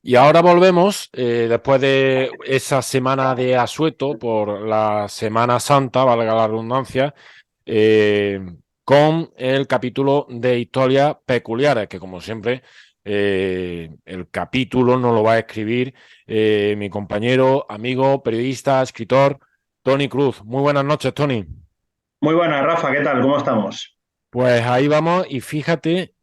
Y ahora volvemos, después de esa semana de asueto por la Semana Santa, valga la redundancia, eh, con el capítulo de historias peculiares, que como siempre, el capítulo nos lo va a escribir mi compañero, amigo, periodista, escritor, Tony Cruz. Muy buenas noches, Tony. Muy buenas, Rafa, ¿qué tal? ¿Cómo estamos? Pues ahí vamos y fíjate,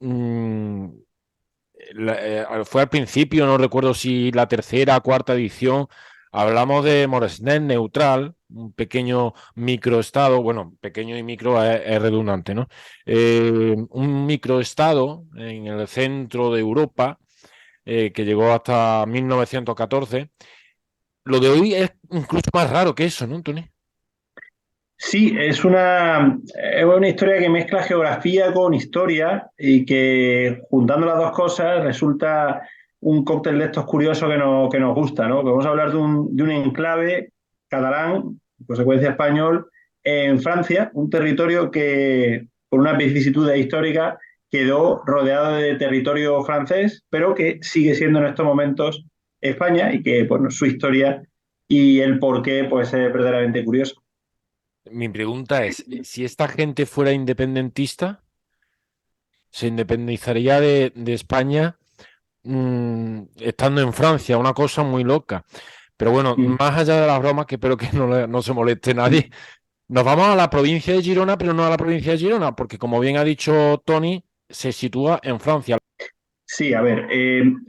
fue al principio, no recuerdo si la tercera, cuarta edición, hablamos de Moresnet neutral, un pequeño microestado, bueno, pequeño y micro es redundante, ¿no? Un microestado en el centro de Europa que llegó hasta 1914. Lo de hoy es incluso más raro que eso, ¿no, Tony? Sí, es una historia que mezcla geografía con historia y que juntando las dos cosas resulta un cóctel de estos curiosos que nos gusta, ¿no? Que vamos a hablar de un enclave catalán, en consecuencia español, en Francia, un territorio que, por una vicisitud histórica, quedó rodeado de territorio francés, pero que sigue siendo en estos momentos España y que, bueno, su historia y el porqué, pues es verdaderamente curioso. Mi pregunta es, si esta gente fuera independentista, ¿se independizaría de España estando en Francia? Una cosa muy loca. Pero bueno, Mm. más allá de las bromas, que espero que no se moleste nadie, nos vamos a la provincia de Girona, pero no a la provincia de Girona, porque como bien ha dicho Tony, se sitúa en Francia. Sí, a ver,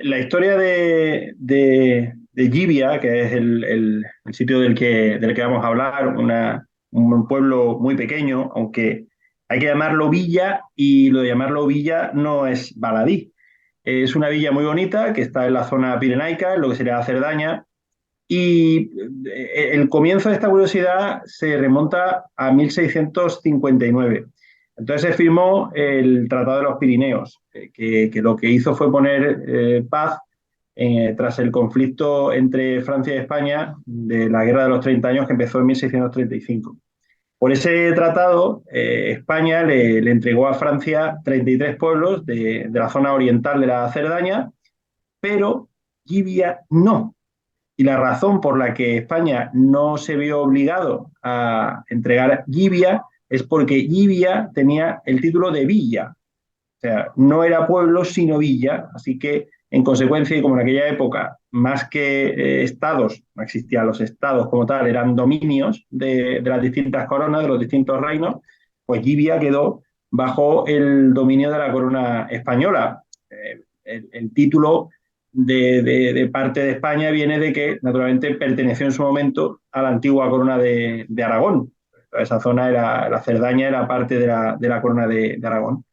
la historia de Llivia, que es el sitio del que vamos a hablar, un pueblo muy pequeño, aunque hay que llamarlo villa, y lo de llamarlo villa no es baladí. Es una villa muy bonita que está en la zona pirenaica, en lo que sería Cerdaña, y el comienzo de esta curiosidad se remonta a 1659. Entonces se firmó el Tratado de los Pirineos, que lo que hizo fue poner paz tras el conflicto entre Francia y España de la Guerra de los 30 años que empezó en 1635. Por ese tratado, España le entregó a Francia 33 pueblos de la zona oriental de la Cerdaña, pero Llivia no. Y la razón por la que España no se vio obligado a entregar Llivia es porque Llivia tenía el título de villa. O sea, no era pueblo, sino villa. Así que, en consecuencia, y como en aquella época, más que estados, no existían los estados como tal, eran dominios de las distintas coronas, de los distintos reinos, pues Llivia quedó bajo el dominio de la corona española. El título de parte de España viene de que, naturalmente, perteneció en su momento a la antigua corona de Aragón. Esa zona era, la Cerdaña era parte de la corona de Aragón.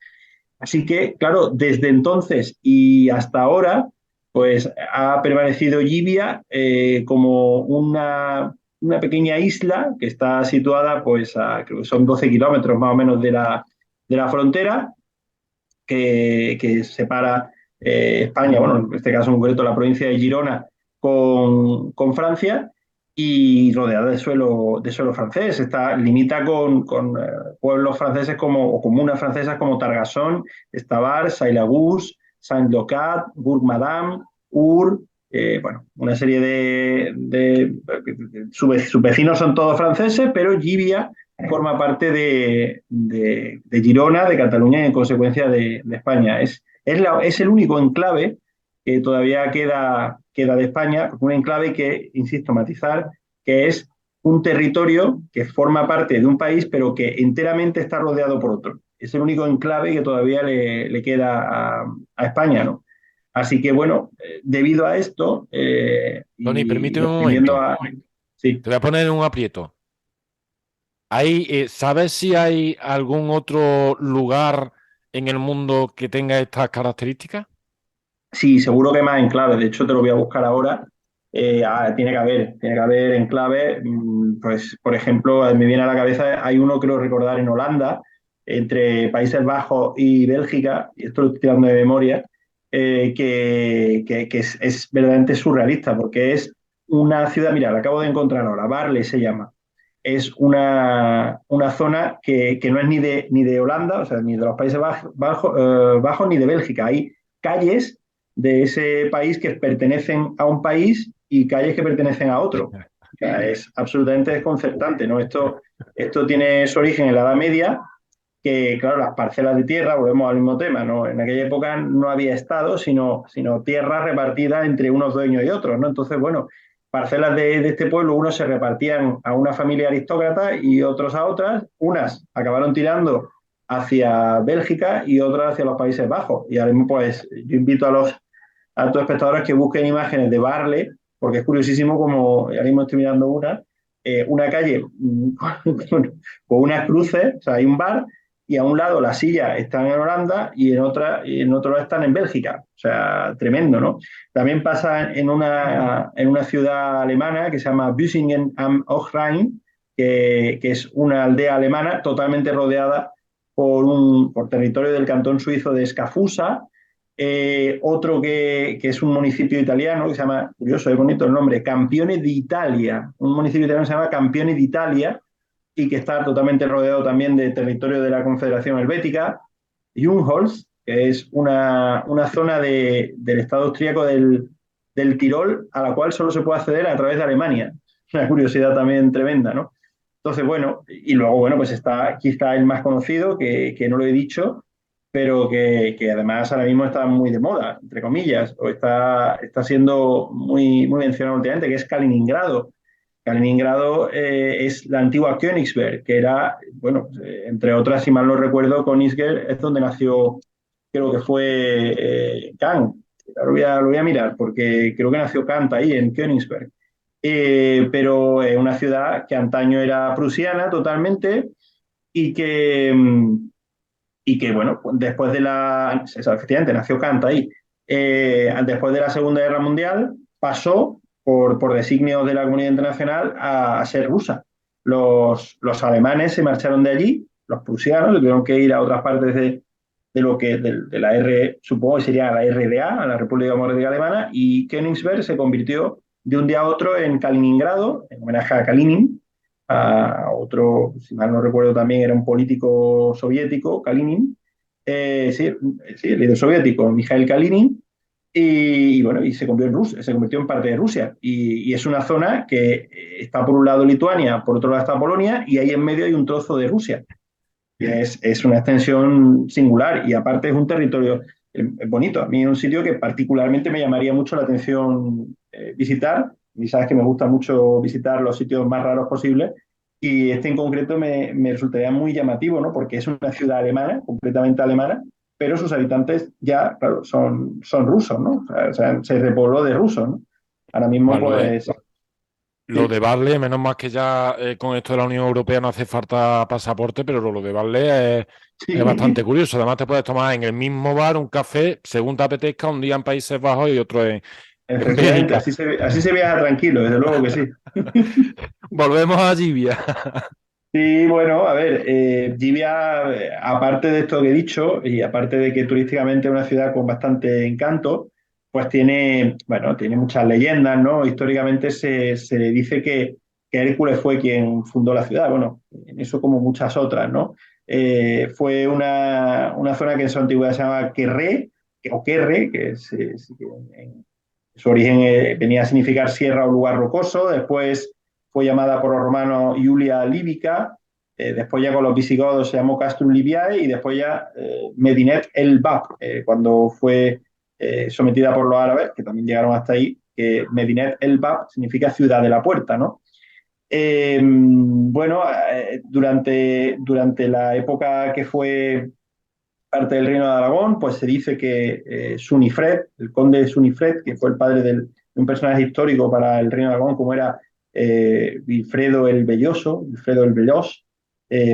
Así que, claro, desde entonces y hasta ahora, pues ha permanecido Llivia como una pequeña isla que está situada, pues, creo que son 12 kilómetros más o menos de la frontera que separa España, bueno, en este caso en concreto la provincia de Girona, con Francia y rodeada de suelo francés. Limita con pueblos franceses o comunas francesas como Targasson, Estavar, Sailagús, Saint-Locat, Bourg-Madame, Our, bueno, una serie sus vecinos son todos franceses, pero Llivia forma parte de Girona, de Cataluña y en consecuencia de España. Es el único enclave que todavía queda de España, un enclave que, insisto, matizar, que es un territorio que forma parte de un país, pero que enteramente está rodeado por otro. Es el único enclave que todavía le queda a España, ¿no? Así que, bueno, debido a esto, Tony, y permíteme un atendiendo momento. a... Sí. Te voy a poner en un aprieto. ¿Sabes si hay algún otro lugar en el mundo que tenga estas características? Sí, seguro que más enclaves. De hecho, te lo voy a buscar ahora. Tiene que haber enclaves. Pues, por ejemplo, me viene a la cabeza, hay uno, creo recordar, en Holanda, entre Países Bajos y Bélgica, y esto lo estoy tirando de memoria, que es verdaderamente surrealista, porque es una ciudad, mira, la acabo de encontrar ahora, Barle se llama. Es una zona que no es ni de Holanda, o sea, ni de los Países Bajos, ni de Bélgica. Hay calles de ese país que pertenecen a un país y calles que pertenecen a otro. O sea, es absolutamente desconcertante, ¿no? Esto tiene su origen en la Edad Media, que, claro, las parcelas de tierra, volvemos al mismo tema, ¿no? En aquella época no había Estado, sino tierras repartidas entre unos dueños y otros, ¿no? Entonces, bueno, parcelas de este pueblo, unos se repartían a una familia aristócrata y otros a otras. Unas acabaron tirando hacia Bélgica y otras hacia los Países Bajos. Y ahora mismo, pues, yo invito a tus espectadores que busquen imágenes de Barle, porque es curiosísimo como, ahora mismo estoy mirando una calle con unas cruces, o sea, hay un bar y a un lado las sillas están en Holanda y en otro lado están en Bélgica. O sea, tremendo, ¿no? También pasa en una ciudad alemana que se llama Büsingen am Ochrhein, que es una aldea alemana totalmente rodeada por territorio del cantón suizo de Scafusa. Otro que es un municipio italiano que se llama, curioso, es bonito el nombre, Campione d'Italia, un municipio italiano que se llama Campione d'Italia y que está totalmente rodeado también de territorio de la Confederación Helvética. Jungholz, que es una zona del estado austríaco del Tirol, a la cual solo se puede acceder a través de Alemania. Una curiosidad también tremenda, ¿no? Entonces, bueno, y luego, bueno, pues está quizá el más conocido, que no lo he dicho, pero que además ahora mismo está muy de moda, entre comillas, o está siendo muy mencionado últimamente, que es Kaliningrado. Kaliningrado es la antigua Königsberg, que era, bueno, entre otras, si mal no recuerdo, Königsberg es donde nació, creo que fue Kant. Lo voy a mirar, porque creo que nació Kant ahí, en Königsberg. Pero es una ciudad que antaño era prusiana totalmente y que bueno, después de efectivamente, nació Kant ahí. Después de la Segunda Guerra Mundial pasó por designios de la comunidad internacional a ser rusa. Los alemanes se marcharon de allí, los prusianos tuvieron que ir a otras partes de la supongo que sería la RDA, a la República Democrática Alemana, y Königsberg se convirtió de un día a otro en Kaliningrado, en homenaje a Kalinin, a otro, si mal no recuerdo también era un político soviético, Kalinin, sí, sí, el líder soviético, Mikhail Kalinin, bueno, y se convirtió en parte de Rusia. Y es una zona que está por un lado Lituania, por otro lado está Polonia, y ahí en medio hay un trozo de Rusia. Y es una extensión singular, y aparte es un territorio bonito. A mí es un sitio que particularmente me llamaría mucho la atención visitar, y sabes que me gusta mucho visitar los sitios más raros posibles, y este en concreto me resultaría muy llamativo, ¿no? Porque es una ciudad alemana, completamente alemana, pero sus habitantes ya, claro, son rusos, ¿no? O sea, se repobló de rusos, ¿no? Ahora mismo, Bueno, pues, lo sí, de Barle, menos mal que ya con esto de la Unión Europea no hace falta pasaporte, pero lo de Barle es bastante sí. curioso. Además, te puedes tomar en el mismo bar un café según te apetezca, un día en Países Bajos y otro en Efectivamente, Bélgica. así se viaja tranquilo, desde luego que sí. Volvemos a Llivia. Sí, bueno, a ver, Llivia, aparte de esto que he dicho, y aparte de que turísticamente es una ciudad con bastante encanto, pues tiene, bueno, tiene muchas leyendas, ¿no? Históricamente se dice que Hércules fue quien fundó la ciudad, bueno, en eso como muchas otras, ¿no? Fue una zona que en su antigüedad se llama Querré, o Querre, que en su origen venía a significar sierra o lugar rocoso, después fue llamada por los romanos Iulia Líbica, después ya con los visigodos se llamó Castrum Libiae y después ya Medinet el Bab, cuando fue sometida por los árabes, que también llegaron hasta ahí, que Medinet el Bab significa ciudad de la puerta, ¿no? Bueno, durante la época que fue parte del reino de Aragón, pues se dice que Sunifred, el conde Sunifred, que fue el padre de un personaje histórico para el reino de Aragón, como era Wilfredo el Belloso, Wilfredo el Bellos,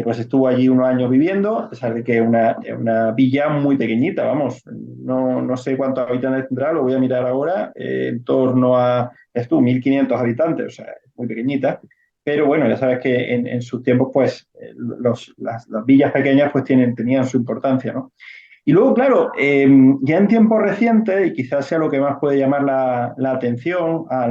pues estuvo allí unos años viviendo, a pesar de que es una villa muy pequeñita, vamos, no sé cuántos habitantes tendrá, lo voy a mirar ahora, en torno a, 1.500 habitantes, o sea, es muy pequeñita. Pero bueno, ya sabes que en sus tiempos, pues, las villas pequeñas pues tenían su importancia, ¿no? Y luego, claro, ya en tiempos recientes, y quizás sea lo que más puede llamar la atención a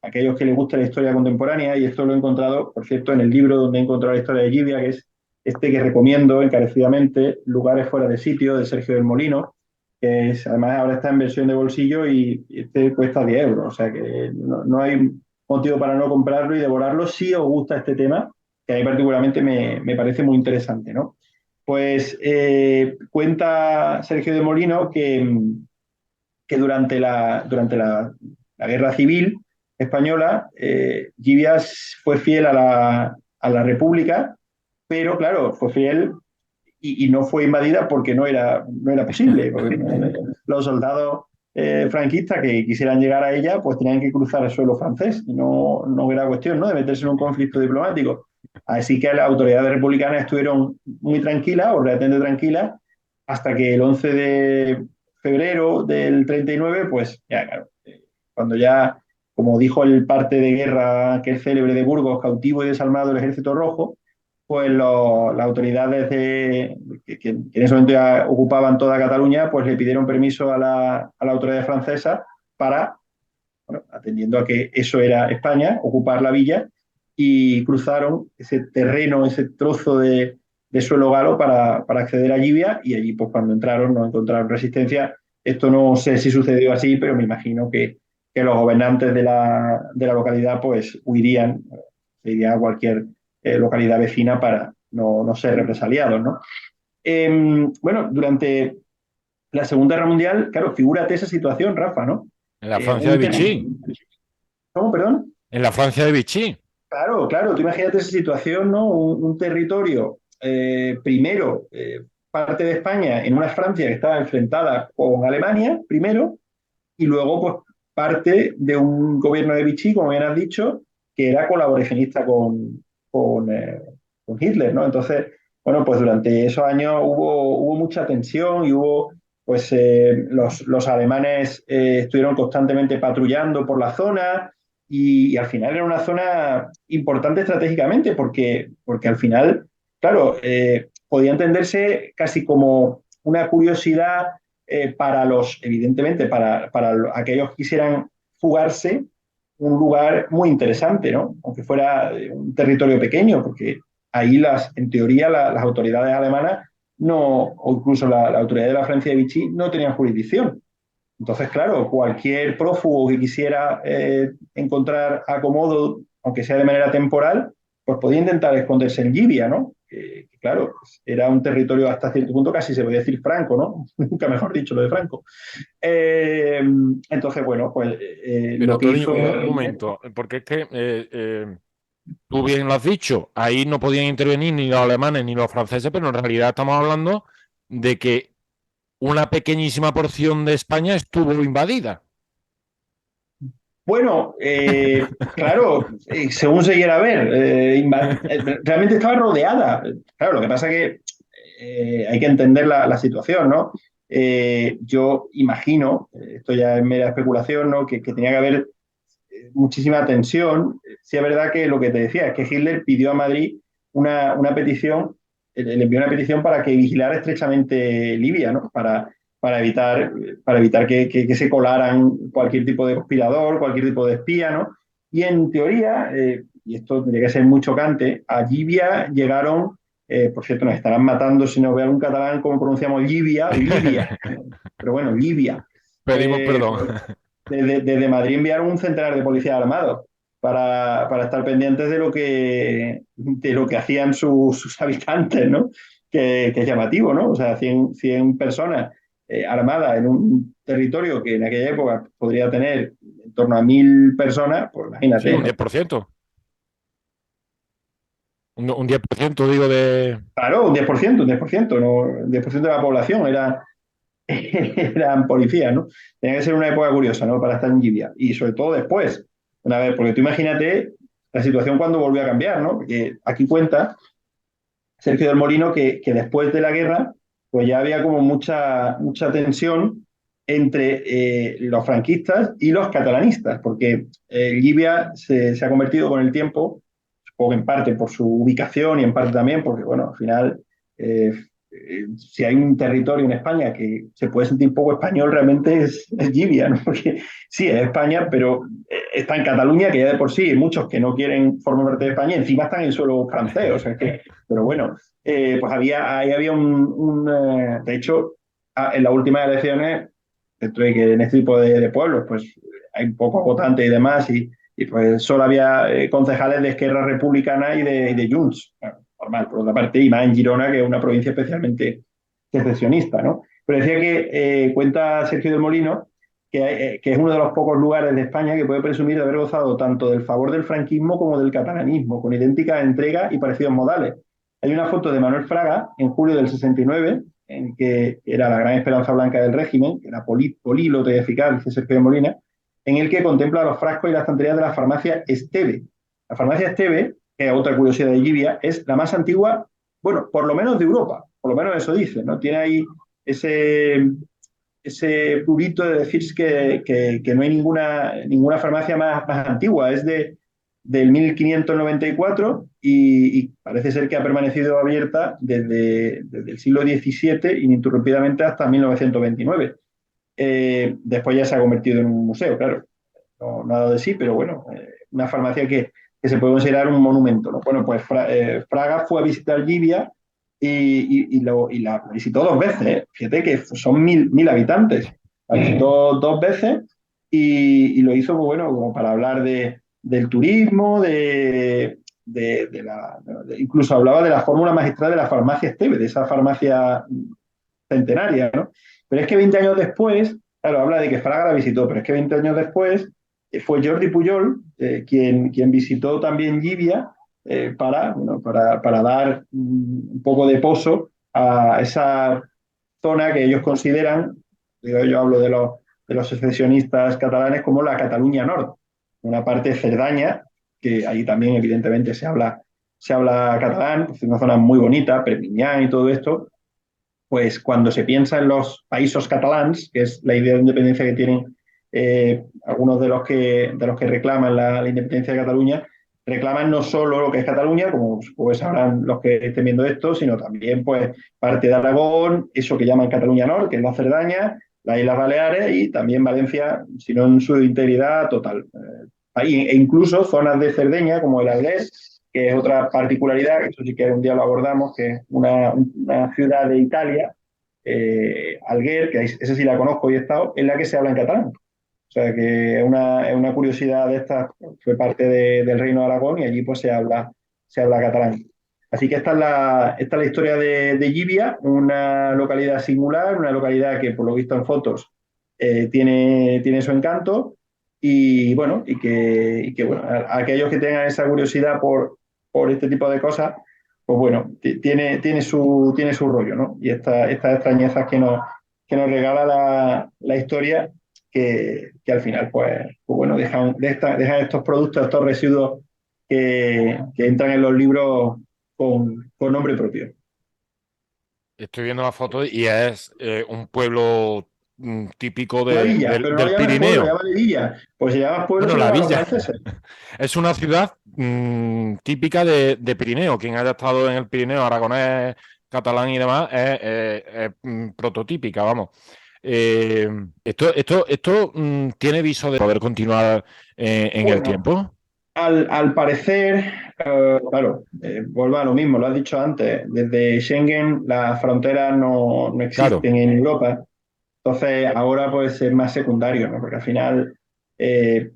aquellos que les gusta la historia contemporánea, y esto lo he encontrado, por cierto, en el libro donde he encontrado la historia de Llivia, que es este que recomiendo encarecidamente, Lugares fuera de sitio, de Sergio del Molino, además ahora está en versión de bolsillo y este cuesta 10 euros, o sea que no hay motivo para no comprarlo y devorarlo si os gusta este tema, que a mí particularmente me parece muy interesante, ¿no? Pues cuenta Sergio de Molino que durante la Guerra Civil Española, Gibeas fue fiel a la República, pero claro, fue fiel y no fue invadida porque no era posible. Porque los soldados franquistas que quisieran llegar a ella, pues tenían que cruzar el suelo francés y no era cuestión, ¿no?, de meterse en un conflicto diplomático. Así que las autoridades republicanas estuvieron muy tranquilas o relativamente tranquilas hasta que el 11 de febrero del 39, pues ya, claro, cuando ya, como dijo el parte de guerra que es célebre de Burgos, cautivo y desalmado el Ejército Rojo, pues las autoridades que en ese momento ya ocupaban toda Cataluña, pues le pidieron permiso a la autoridad francesa para, bueno, atendiendo a que eso era España, ocupar la villa y cruzaron ese terreno, ese trozo de suelo galo para acceder a Llivia y allí pues cuando entraron no encontraron resistencia. Esto no sé si sucedió así, pero me imagino que los gobernantes de la localidad pues huirían, se irían a cualquier localidad vecina para no ser represaliados, ¿no? Bueno, durante la Segunda Guerra Mundial, claro, figúrate esa situación, Rafa, ¿no? En la Francia de Un Vichy. ¿Cómo, perdón? En la Francia de Vichy. Claro, claro, tú imagínate esa situación, ¿no? Un territorio, primero, parte de España en una Francia que estaba enfrentada con Alemania, primero, y luego, pues, parte de un gobierno de Vichy, como bien has dicho, que era colaboracionista con Hitler, ¿no? Entonces, bueno, pues durante esos años hubo mucha tensión y pues, los alemanes estuvieron constantemente patrullando por la zona y al final era una zona importante estratégicamente porque al final, claro, podía entenderse casi como una curiosidad evidentemente, para aquellos que quisieran fugarse, un lugar muy interesante, ¿no? Aunque fuera un territorio pequeño, porque ahí en teoría, las autoridades alemanas no, o incluso la autoridad de la Francia de Vichy no tenían jurisdicción. Entonces, claro, cualquier prófugo que quisiera encontrar acomodo, aunque sea de manera temporal, pues podía intentar esconderse en Libia, ¿no? Que, claro, pues era un territorio hasta cierto punto casi se podía decir franco, ¿no? Nunca mejor dicho lo de franco. Eh, entonces, bueno, pues lo Pero que Tony, hizo... un momento, porque es que tú bien lo has dicho, ahí no podían intervenir ni los alemanes ni los franceses, pero en realidad estamos hablando de que una pequeñísima porción de España estuvo invadida. Bueno, claro, según se quiera ver, realmente estaba rodeada. Claro, lo que pasa que hay que entender la situación, ¿no? Yo imagino, esto ya es mera especulación, ¿no?, que tenía que haber muchísima tensión. Sí, es verdad que lo que te decía es que Hitler pidió a Madrid una petición, le envió una petición para que vigilara estrechamente Libia, ¿no? Para evitar que se colaran cualquier tipo de conspirador, cualquier tipo de espía, ¿no? Y en teoría, y esto tendría que ser muy chocante, a Libia llegaron, por cierto, nos estarán matando si no veo un catalán como pronunciamos Libia o Libia, pero bueno, Libia. Pedimos perdón. Pues desde Madrid enviaron un centenar de policías armados para estar pendientes de lo que hacían sus habitantes, ¿no? Que es llamativo, ¿no? O sea, 100 personas armadas en un territorio que en aquella época podría tener en torno a 1.000 personas, pues Sí, imagínate, un ¿no? 10%. Un 10% digo de... Claro, un 10%, ¿no? Un 10% de la población eran policías, ¿no? Tenía que ser una época curiosa, ¿no?, para estar en Libia. Y sobre todo después, una vez, porque tú imagínate la situación cuando volvió a cambiar, ¿no? Porque aquí cuenta Sergio del Molino que después de la guerra, pues ya había como mucha tensión entre los franquistas y los catalanistas, porque Libia se ha convertido con el tiempo, supongo que en parte por su ubicación y en parte también porque, bueno, al final, eh, si hay un territorio en España que se puede sentir poco español, realmente es Libia, ¿no? Porque sí, es España, pero está en Cataluña, que ya de por sí hay muchos que no quieren formar parte de España, encima están en suelo francés, o sea que, pero bueno, pues ahí había de hecho, en las últimas elecciones, dentro de que en este tipo de pueblos pues hay pocos votantes y demás, y pues solo había concejales de Esquerra Republicana y de Junts, bueno, normal, por otra parte, y más en Girona, que es una provincia especialmente secesionista, ¿no? Pero decía que cuenta Sergio del Molino que es uno de los pocos lugares de España que puede presumir de haber gozado tanto del favor del franquismo como del catalanismo, con idénticas entregas y parecidos modales. Hay una foto de Manuel Fraga en julio del 69, en que era la gran esperanza blanca del régimen, que era políglota y eficaz, dice Sergio de Molina, en el que contempla los frascos y las estanterías de la farmacia Esteve. La farmacia Esteve, que es otra curiosidad de Llivia, es la más antigua, bueno, por lo menos de Europa, por lo menos eso dice, ¿no? Tiene ahí ese, ese purito de decir que no hay ninguna farmacia más antigua, es del 1594 y parece ser que ha permanecido abierta desde el siglo XVII ininterrumpidamente hasta 1929. Después ya se ha convertido en un museo, claro, no ha dado de sí, pero bueno, una farmacia que se puede considerar un monumento, ¿no? Bueno, pues Fraga fue a visitar Llivia y la visitó dos veces, ¿eh? Fíjate que son mil habitantes. La visitó dos veces y lo hizo, pues, bueno, como para hablar del turismo, incluso hablaba de la fórmula magistral de la farmacia Esteve, de esa farmacia centenaria, ¿no? Pero es que 20 años después, claro, habla de que Fraga la visitó, pero es que 20 años después fue Jordi Pujol quien visitó también Llivia para dar un poco de pozo a esa zona que ellos consideran, yo hablo de los secesionistas catalanes, como la Cataluña Norte, una parte de Cerdaña, que ahí también evidentemente se habla catalán, es una zona muy bonita, Perpiñán y todo esto, pues cuando se piensa en los países catalans, que es la idea de independencia que tienen algunos de los que reclaman la independencia de Cataluña, reclaman no solo lo que es Cataluña, como pues sabrán los que estén viendo esto, sino también pues parte de Aragón, eso que llaman Cataluña Norte, que es la Cerdaña, las Islas Baleares y también Valencia, sino en su integridad total. E incluso zonas de Cerdeña, como el Alguer, que es otra particularidad, que eso sí que un día lo abordamos, que es una ciudad de Italia, Alguer, que esa sí la conozco y he estado, en la que se habla en catalán. O sea que es una curiosidad de esta, fue parte del Reino de Aragón y allí pues se habla catalán. Así que esta es la historia de Llivia, una localidad singular, una localidad que por lo visto en fotos tiene su encanto y bueno, bueno, aquellos que tengan esa curiosidad por este tipo de cosas, pues bueno, tiene su rollo, ¿no? Y estas extrañezas que nos regala la historia, que al final, pues bueno, dejan estos productos, estos residuos que entran en los libros con nombre propio. Estoy viendo la foto y es un pueblo típico Una villa, del, pero no lo del llamas pueblo, lo Pirineo. llamas villa. Pues si llamas pueblo Bueno, se lo la llaman los villa franceses. es una ciudad típica de Pirineo. Quien haya estado en el Pirineo, aragonés, catalán y demás, es prototípica, vamos. Eh, esto tiene viso de poder continuar en el Bueno, tiempo. al parecer, claro, vuelvo a lo mismo, lo has dicho antes, desde Schengen las fronteras no Claro, existen en Europa, entonces ahora pues es más secundario, ¿no? Porque al final eh,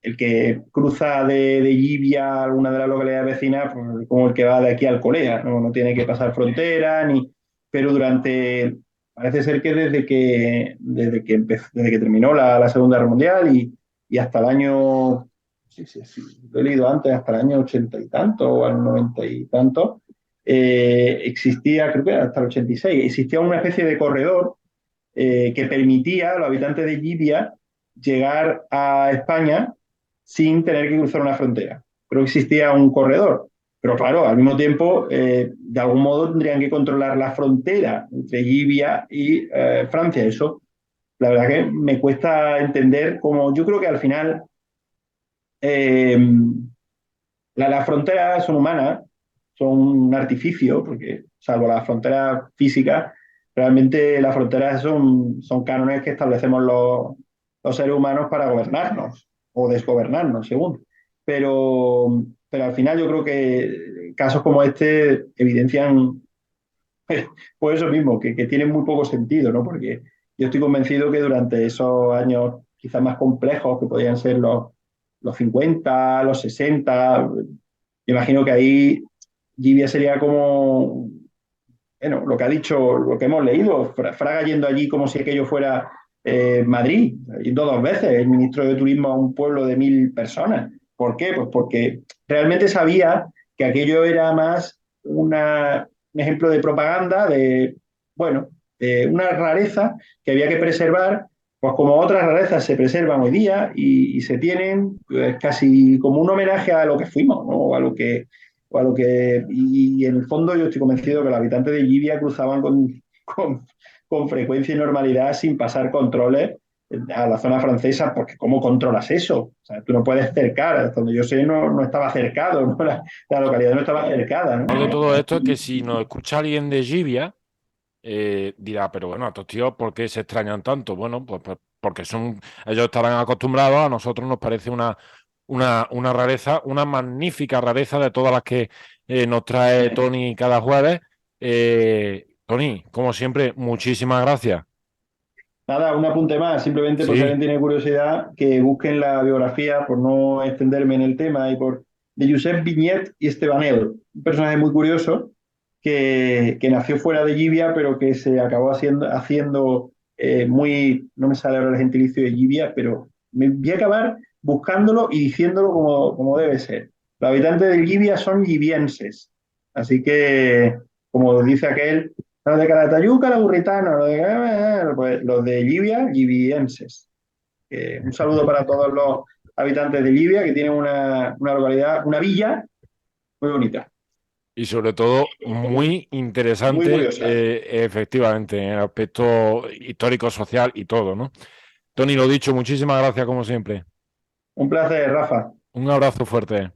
el que cruza de Llivia a alguna de las localidades vecinas, pues, como el que va de aquí al Colea, no tiene que pasar frontera, pero parece ser que desde que terminó la Segunda Guerra Mundial y hasta el año, sí, sí, sí, lo he leído antes, hasta el año 80 y tanto o al 90 y tanto, existía, creo que era hasta el 86, existía una especie de corredor que permitía a los habitantes de Libia llegar a España sin tener que cruzar una frontera. Pero existía un corredor. Pero claro, al mismo tiempo, de algún modo tendrían que controlar la frontera entre Libia y Francia. Eso, la verdad que me cuesta entender cómo yo creo que al final eh, las fronteras son humanas, son un artificio, porque salvo las fronteras físicas, realmente las fronteras son cánones que establecemos los seres humanos para gobernarnos o desgobernarnos, según. Pero al final yo creo que casos como este evidencian Pues eso mismo, que tiene muy poco sentido, ¿no? Porque yo estoy convencido que durante esos años quizás más complejos, que podían ser los 50 los 60, imagino que ahí Jibia sería como, bueno, lo que ha dicho, lo que hemos leído, Fraga yendo allí como si aquello fuera Madrid, yendo dos veces, el ministro de Turismo a un pueblo de 1.000 personas. ¿Por qué? Pues porque realmente sabía que aquello era más un ejemplo de propaganda, de, bueno, de una rareza que había que preservar, pues como otras rarezas se preservan hoy día y se tienen pues, casi como un homenaje a lo que fuimos, ¿no? Y en el fondo yo estoy convencido que los habitantes de Libia cruzaban con frecuencia y normalidad sin pasar controles a la zona francesa, porque ¿cómo controlas eso? O sea, tú no puedes cercar, hasta donde yo sé no estaba cercado, ¿no? La localidad no estaba cercada, ¿no? Lo de todo esto es que si nos escucha alguien de Jibia, dirá, pero bueno, estos tíos, ¿por qué se extrañan tanto? Bueno, pues porque ellos estarán acostumbrados, a nosotros nos parece una rareza, una magnífica rareza de todas las que nos trae Tony cada jueves. Tony, como siempre, muchísimas gracias. Nada, un apunte más, simplemente por si Sí, alguien tiene curiosidad, que busquen la biografía, por no extenderme en el tema, de Josep Vinyet y Estebanel, un personaje muy curioso que nació fuera de Llivia, pero que se acabó haciendo no me sale ahora el gentilicio de Llivia, pero me voy a acabar buscándolo y diciéndolo como debe ser. Los habitantes de Llivia son llivienses, así que, como dice aquel, los de Calatayuca, los burritanos, pues, los de Libia, libienses. Un saludo para todos los habitantes de Libia, que tienen una localidad, una villa muy bonita, y sobre todo muy muy interesante, curiosa. efectivamente, en el aspecto histórico, social y todo, ¿no? Tony, lo dicho, muchísimas gracias como siempre. Un placer, Rafa. Un abrazo fuerte.